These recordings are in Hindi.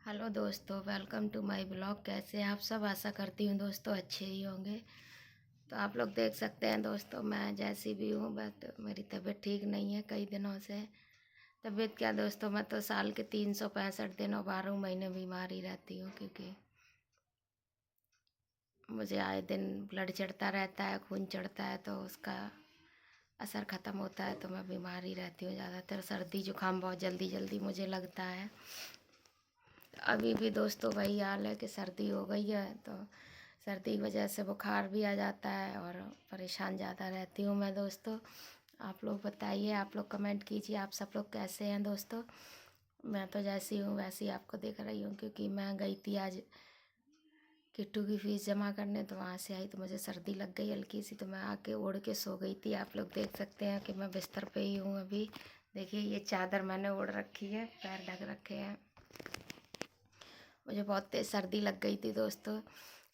हेलो दोस्तों, वेलकम टू माय ब्लॉग। कैसे हैं आप सब? आशा करती हूँ दोस्तों अच्छे ही होंगे। तो आप लोग देख सकते हैं दोस्तों, मैं जैसी भी हूँ, बट मेरी तबीयत ठीक नहीं है कई दिनों से। तबीयत क्या दोस्तों, मैं तो साल के 365 दिन और 12 महीने बीमार ही रहती हूँ, क्योंकि मुझे आए दिन ब्लड चढ़ता रहता है, खून चढ़ता है, तो उसका असर ख़त्म होता है तो मैं बीमार ही रहती हूँ। ज़्यादातर सर्दी जुकाम बहुत जल्दी जल्दी मुझे लगता है। अभी भी दोस्तों वही हाल है कि सर्दी हो गई है, तो सर्दी की वजह से बुखार भी आ जाता है और परेशान ज़्यादा रहती हूँ मैं दोस्तों। आप लोग बताइए, आप लोग कमेंट कीजिए, आप सब लोग कैसे हैं दोस्तों। मैं तो जैसी हूँ वैसी आपको देख रही हूँ, क्योंकि मैं गई थी आज किट्टू की फ़ीस जमा करने, तो वहाँ से आई तो मुझे सर्दी लग गई हल्की सी, तो मैं आके ओढ़ के सो गई थी। आप लोग देख सकते हैं कि मैं बिस्तर पे ही हूँ अभी। देखिए, ये चादर मैंने ओढ़ रखी है, पैर ढक रखे हैं। मुझे बहुत तेज़ सर्दी लग गई थी दोस्तों,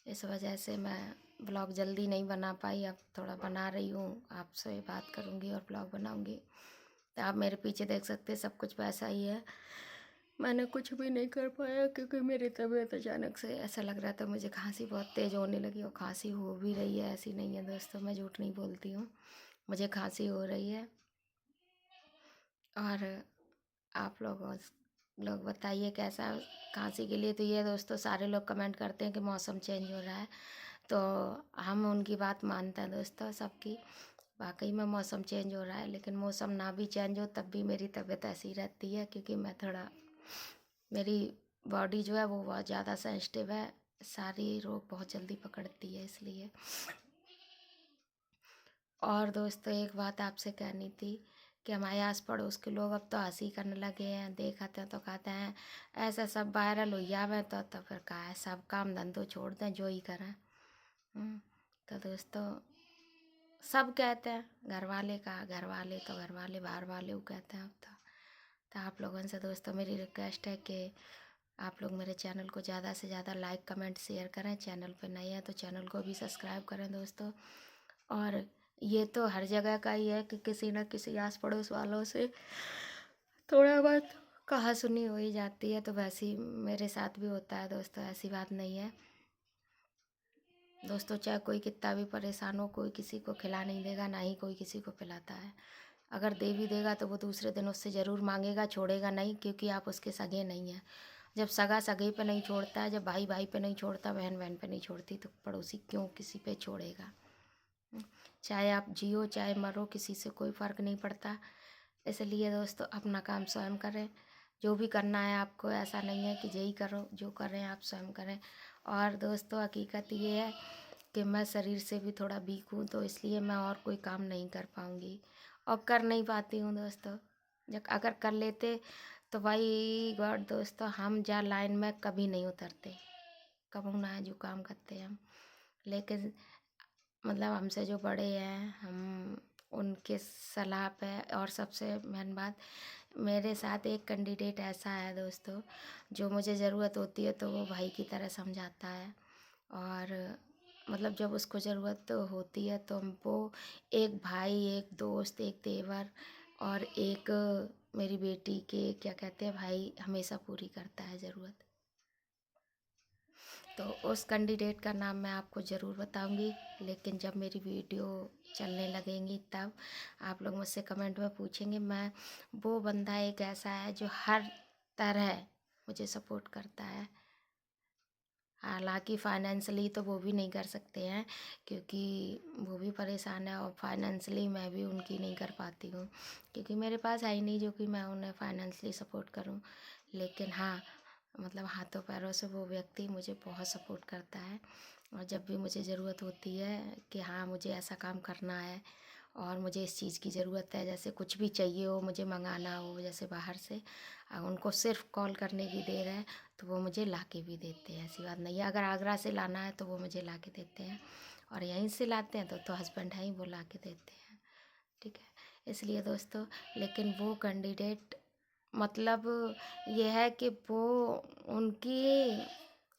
इस वजह से मैं ब्लॉग जल्दी नहीं बना पाई। अब थोड़ा बना रही हूँ, आपसे बात करूँगी और ब्लॉग बनाऊँगी। तो आप मेरे पीछे देख सकते हैं, सब कुछ वैसा ही है। मैंने कुछ भी नहीं कर पाया, क्योंकि मेरी तबीयत अचानक से ऐसा लग रहा था, मुझे खांसी बहुत तेज़ होने लगी, और खांसी हो भी रही है, ऐसी नहीं है दोस्तों, मैं झूठ नहीं बोलती हूँ, मुझे खांसी हो रही है। और आप लोग बताइए कैसा खांसी के लिए। तो ये दोस्तों, सारे लोग कमेंट करते हैं कि मौसम चेंज हो रहा है, तो हम उनकी बात मानते हैं दोस्तों सबकी। वाकई में मौसम चेंज हो रहा है, लेकिन मौसम ना भी चेंज हो तब भी मेरी तबीयत ऐसी रहती है, क्योंकि मैं थोड़ा, मेरी बॉडी जो है वो बहुत ज़्यादा सेंसिटिव है, सारी रोग बहुत जल्दी पकड़ती है, इसलिए। और दोस्तों, एक बात आपसे कहनी थी कि हमारे आस पड़ोस के लोग अब तो हंसी करने लगे हैं, देखते हैं तो कहते हैं ऐसा सब वायरल हो जावे, तो फिर का है, सब काम धंधो छोड़ दें, जो ही करें। तो दोस्तों, सब कहते हैं, घर वाले का, घर वाले तो घर वाले, बाहर वाले वो कहते हैं अब तो आप लोगों से दोस्तों मेरी रिक्वेस्ट है कि आप लोग मेरे चैनल को ज़्यादा से ज़्यादा लाइक कमेंट शेयर करें। चैनल पर नए हैं तो चैनल को भी सब्सक्राइब करें दोस्तों। और ये तो हर जगह का ही है कि किसी न किसी आस पड़ोस वालों से थोड़ा बहुत कहा सुनी हो ही जाती है, तो वैसे ही मेरे साथ भी होता है दोस्तों, ऐसी बात नहीं है दोस्तों। चाहे कोई कितना भी परेशान हो, कोई किसी को खिला नहीं देगा, ना ही कोई किसी को पिलाता है। अगर दे भी देगा तो वो दूसरे दिन उससे ज़रूर मांगेगा, छोड़ेगा नहीं, क्योंकि आप उसके सगे नहीं हैं। जब सगा सगे पे नहीं छोड़ता है, जब भाई भाई पे नहीं छोड़ता, बहन बहन पे नहीं छोड़ती, तो पड़ोसी क्यों किसी पे छोड़ेगा। चाहे आप जियो चाहे मरो, किसी से कोई फ़र्क नहीं पड़ता। इसलिए दोस्तों, अपना काम स्वयं करें। जो भी करना है आपको, ऐसा नहीं है कि यही करो, जो कर रहे हैं आप स्वयं करें। और दोस्तों, हकीकत ये है कि मैं शरीर से भी थोड़ा वीक हूँ, तो इसलिए मैं और कोई काम नहीं कर पाऊँगी और कर नहीं पाती हूँ दोस्तों। जब अगर कर लेते तो भाई गॉड दोस्तों, हम जा लाइन में कभी नहीं उतरते, कब ना है जो काम करते हैं हम। लेकिन मतलब हमसे जो बड़े हैं, हम उनके सलाह पे। और सबसे मेन बात, मेरे साथ एक कैंडिडेट ऐसा है दोस्तों, जो मुझे ज़रूरत होती है तो वो भाई की तरह समझाता है। और मतलब जब उसको ज़रूरत होती है तो वो एक भाई, एक दोस्त, एक देवर और एक मेरी बेटी के क्या कहते हैं भाई, हमेशा पूरी करता है ज़रूरत। तो उस कैंडिडेट का नाम मैं आपको ज़रूर बताऊंगी, लेकिन जब मेरी वीडियो चलने लगेंगी तब आप लोग मुझसे कमेंट में पूछेंगे। मैं, वो बंदा एक ऐसा है जो हर तरह मुझे सपोर्ट करता है। हालांकि फाइनेंशियली तो वो भी नहीं कर सकते हैं, क्योंकि वो भी परेशान है, और फाइनेंशियली मैं भी उनकी नहीं कर पाती हूँ, क्योंकि मेरे पास है ही नहीं जो कि मैं उन्हें फाइनेंशियली सपोर्ट करूँ। लेकिन हाँ, मतलब हाथों पैरों से वो व्यक्ति मुझे बहुत सपोर्ट करता है। और जब भी मुझे ज़रूरत होती है कि हाँ मुझे ऐसा काम करना है और मुझे इस चीज़ की ज़रूरत है, जैसे कुछ भी चाहिए हो, मुझे मंगाना हो जैसे बाहर से, उनको सिर्फ कॉल करने की देर है तो वो मुझे ला के भी देते हैं, ऐसी बात नहीं है। अगर आगरा से लाना है तो वो मुझे ला के देते हैं, और यहीं से लाते हैं तो हस्बैंड है ही, वो ला के देते हैं, ठीक है। इसलिए दोस्तों, लेकिन वो कैंडिडेट, मतलब ये है कि वो, उनकी,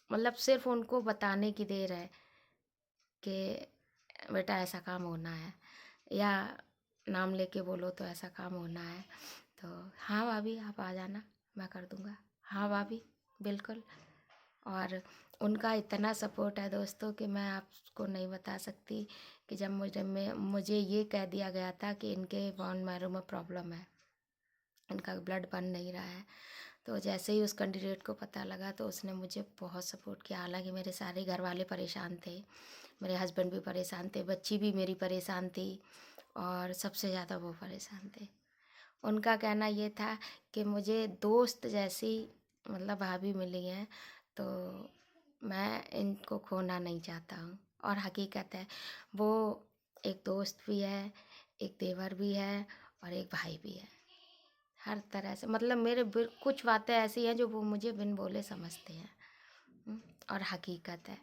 मतलब सिर्फ उनको बताने की देर है कि बेटा ऐसा काम होना है, या नाम लेके बोलो तो ऐसा काम होना है, तो हाँ भाभी आप आ जाना, मैं कर दूँगा, हाँ भाभी बिल्कुल। और उनका इतना सपोर्ट है दोस्तों कि मैं आपको नहीं बता सकती कि जब मुझे ये कह दिया गया था कि इनके बोन मैरो में प्रॉब्लम है, इनका ब्लड बन नहीं रहा है, तो जैसे ही उस कैंडिडेट को पता लगा तो उसने मुझे बहुत सपोर्ट किया। हालांकि मेरे सारे घर वाले परेशान थे, मेरे हस्बैंड भी परेशान थे, बच्ची भी मेरी परेशान थी, और सबसे ज़्यादा वो परेशान थे। उनका कहना ये था कि मुझे दोस्त जैसी मतलब भाभी मिली हैं, तो मैं इनको खोना नहीं चाहता हूँ। और हकीकत है, वो एक दोस्त भी है, एक देवर भी है, और एक भाई भी है। हर तरह से मतलब कुछ बातें ऐसी हैं जो वो मुझे बिन बोले समझते हैं। और हकीकत है,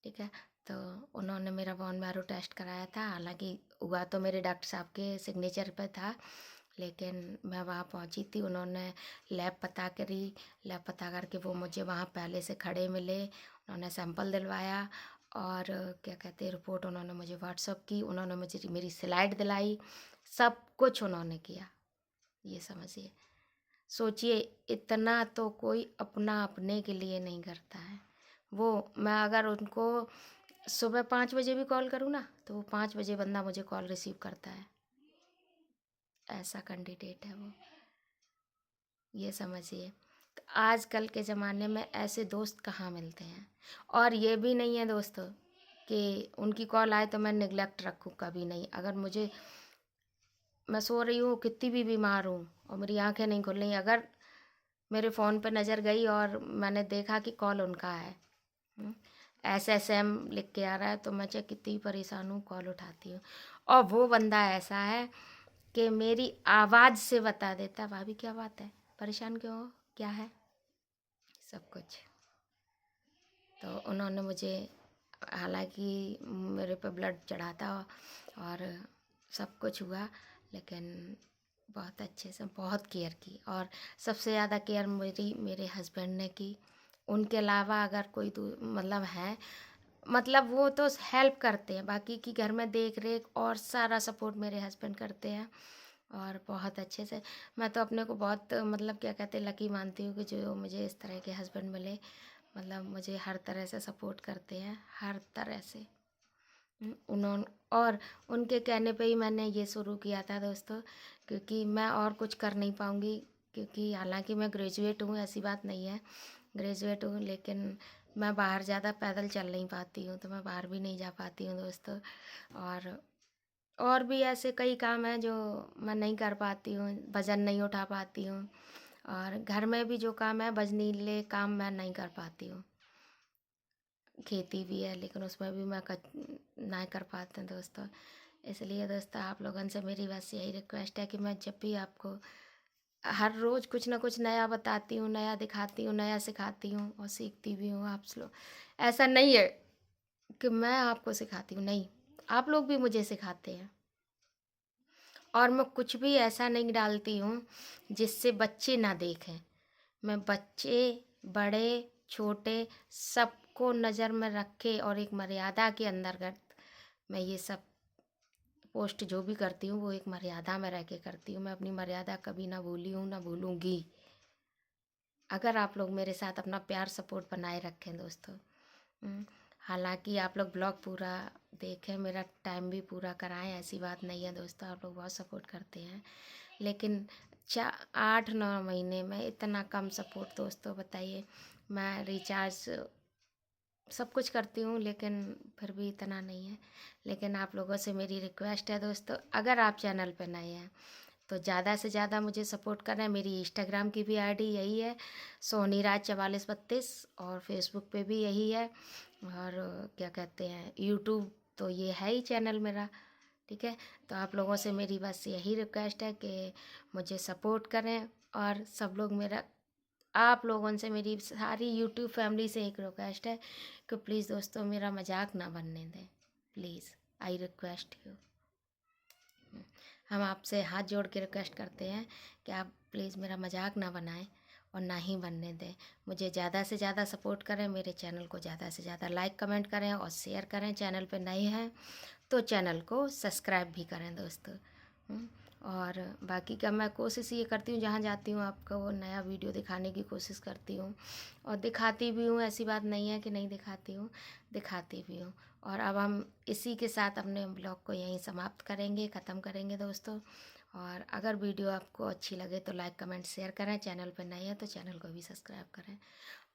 ठीक है। तो उन्होंने मेरा बोन मैरो टेस्ट कराया था, हालांकि हुआ तो मेरे डॉक्टर साहब के सिग्नेचर पे था, लेकिन मैं वहाँ पहुँची थी। उन्होंने लैब पता करी, लैब पता करके वो मुझे वहाँ पहले से खड़े मिले, उन्होंने सैंपल दिलवाया, और क्या कहते हैं, रिपोर्ट उन्होंने मुझे व्हाट्सअप की, उन्होंने मुझे मेरी स्लाइड दिलाई, सब कुछ उन्होंने किया। ये समझिए, सोचिए, इतना तो कोई अपना अपने के लिए नहीं करता है। वो मैं अगर उनको सुबह 5 बजे भी कॉल करूँ ना, तो वो 5 बजे बंदा मुझे कॉल रिसीव करता है। ऐसा कैंडिडेट है वो, ये समझिए। तो आजकल के ज़माने में ऐसे दोस्त कहाँ मिलते हैं। और ये भी नहीं है दोस्तों कि उनकी कॉल आए तो मैं निगलेक्ट रखूँ, कभी नहीं। अगर मुझे, मैं सो रही हूँ, कितनी भी बीमार हूँ और मेरी आंखें नहीं खुल रही, अगर मेरे फ़ोन पे नज़र गई और मैंने देखा कि कॉल उनका है, SSM लिख के आ रहा है, तो मैं चाहे कितनी परेशान हूँ कॉल उठाती हूँ। और वो बंदा ऐसा है कि मेरी आवाज़ से बता देता, भाभी क्या बात है, परेशान क्यों हो, क्या है, सब कुछ। तो उन्होंने मुझे, हालांकि मेरे पे ब्लड चढ़ा था और सब कुछ हुआ, लेकिन बहुत अच्छे से बहुत केयर की। और सबसे ज़्यादा केयर मेरे हस्बैंड ने की। उनके अलावा अगर कोई मतलब है, मतलब वो तो हेल्प करते हैं, बाकी की घर में देख रेख और सारा सपोर्ट मेरे हस्बैंड करते हैं, और बहुत अच्छे से। मैं तो अपने को बहुत मतलब क्या कहते हैं, लकी मानती हूँ कि जो मुझे इस तरह के हस्बैंड मिले। मतलब मुझे हर तरह से सपोर्ट करते हैं, हर तरह से। उन्होंने, और उनके कहने पे ही मैंने ये शुरू किया था दोस्तों, क्योंकि मैं और कुछ कर नहीं पाऊँगी, क्योंकि हालांकि मैं ग्रेजुएट हूँ, ऐसी बात नहीं है, ग्रेजुएट हूँ, लेकिन मैं बाहर ज़्यादा पैदल चल नहीं पाती हूँ, तो मैं बाहर भी नहीं जा पाती हूँ दोस्तों। और भी ऐसे कई काम हैं जो मैं नहीं कर पाती हूँ, वज़न नहीं उठा पाती हूँ, और घर में भी जो काम है वजनीले काम मैं नहीं कर पाती हूँ। खेती भी है, लेकिन उसमें भी मैं नहीं कर पाते हैं दोस्तों। इसलिए दोस्तों, आप लोगों से मेरी बस यही रिक्वेस्ट है कि मैं जब भी आपको हर रोज़ कुछ ना कुछ नया बताती हूँ, नया दिखाती हूँ, नया सिखाती हूँ, और सीखती भी हूँ आप लोग। ऐसा नहीं है कि मैं आपको सिखाती हूँ, नहीं, आप लोग भी मुझे सिखाते हैं। और मैं कुछ भी ऐसा नहीं डालती हूँ जिससे बच्चे ना देखें। मैं बच्चे, बड़े, छोटे, सबको नज़र में रख के और एक मर्यादा के अंतर्गत मैं ये सब पोस्ट जो भी करती हूँ, वो एक मर्यादा में रह के करती हूँ। मैं अपनी मर्यादा कभी ना भूली हूँ, ना भूलूंगी। अगर आप लोग मेरे साथ अपना प्यार सपोर्ट बनाए रखें दोस्तों। हालांकि आप लोग ब्लॉग पूरा देखें, मेरा टाइम भी पूरा कराएं, ऐसी बात नहीं है दोस्तों, आप लोग बहुत सपोर्ट करते हैं, लेकिन 8-9 महीने में इतना कम सपोर्ट दोस्तों, बताइए। मैं रिचार्ज सब कुछ करती हूँ, लेकिन फिर भी इतना नहीं है। लेकिन आप लोगों से मेरी रिक्वेस्ट है दोस्तों, अगर आप चैनल पर नए हैं तो ज़्यादा से ज़्यादा मुझे सपोर्ट करें। मेरी इंस्टाग्राम की भी आईडी यही है, सोनी राज 4432, और फेसबुक पे भी यही है, और क्या कहते हैं, यूट्यूब तो ये है ही चैनल मेरा, ठीक है। तो आप लोगों से मेरी बस यही रिक्वेस्ट है कि मुझे सपोर्ट करें। और सब लोग मेरा, आप लोगों से मेरी सारी यूट्यूब फैमिली से एक रिक्वेस्ट है कि प्लीज़ दोस्तों मेरा मजाक ना बनने दें, प्लीज़, आई रिक्वेस्ट यू। हम आपसे हाथ जोड़ के रिक्वेस्ट करते हैं कि आप प्लीज़ मेरा मजाक ना बनाएं और ना ही बनने दें। मुझे ज़्यादा से ज़्यादा सपोर्ट करें, मेरे चैनल को ज़्यादा से ज़्यादा लाइक कमेंट करें और शेयर करें। चैनल पे नए हैं तो चैनल को सब्सक्राइब भी करें दोस्तों। और बाकी का मैं कोशिश ये करती हूँ, जहाँ जाती हूँ आपको वो नया वीडियो दिखाने की कोशिश करती हूँ और दिखाती भी हूँ। ऐसी बात नहीं है कि नहीं दिखाती हूँ, दिखाती भी हूँ। और अब हम इसी के साथ अपने ब्लॉग को यहीं समाप्त करेंगे, ख़त्म करेंगे दोस्तों। और अगर वीडियो आपको अच्छी लगे तो लाइक कमेंट शेयर करें। चैनल पर नए हैं तो चैनल को भी सब्सक्राइब करें।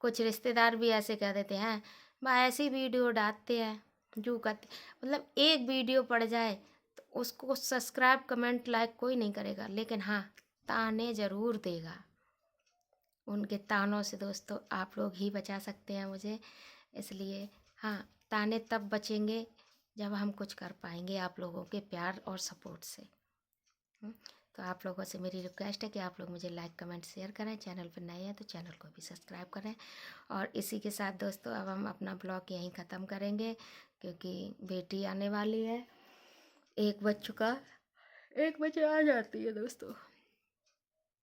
कुछ रिश्तेदार भी ऐसे कह देते हैं, बा ऐसी वीडियो डालते हैं जो कहते, मतलब एक वीडियो पड़ जाए तो उसको सब्सक्राइब कमेंट लाइक कोई नहीं करेगा, लेकिन हाँ ताने ज़रूर देगा। उनके तानों से दोस्तों आप लोग ही बचा सकते हैं मुझे। इसलिए हाँ, ताने तब बचेंगे जब हम कुछ कर पाएंगे आप लोगों के प्यार और सपोर्ट से। तो आप लोगों से मेरी रिक्वेस्ट है कि आप लोग मुझे लाइक कमेंट शेयर करें। चैनल पर नए हैं तो चैनल को भी सब्सक्राइब करें। और इसी के साथ दोस्तों अब हम अपना ब्लॉग यहीं ख़त्म करेंगे, क्योंकि बेटी आने वाली है। 1 बज चुका, 1 बजे आ जाती है दोस्तों।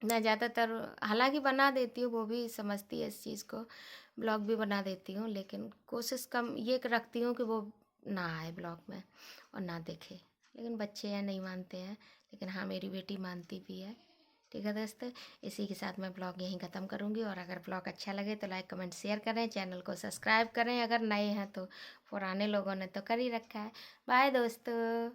मैं ज़्यादातर हालांकि बना देती हूँ, वो भी समझती है इस चीज़ को, ब्लॉग भी बना देती हूँ, लेकिन कोशिश कम ये रखती हूँ कि वो ना आए ब्लॉग में और ना देखे। लेकिन बच्चे हैं, नहीं मानते हैं, लेकिन हाँ मेरी बेटी मानती भी है। ठीक है दोस्तों, इसी के साथ मैं ब्लॉग यहीं ख़त्म करूँगी। और अगर ब्लॉग अच्छा लगे तो लाइक कमेंट शेयर करें, चैनल को सब्सक्राइब करें। अगर नए हैं तो, पुराने लोगों ने तो कर ही रखा है। बाय दोस्तों।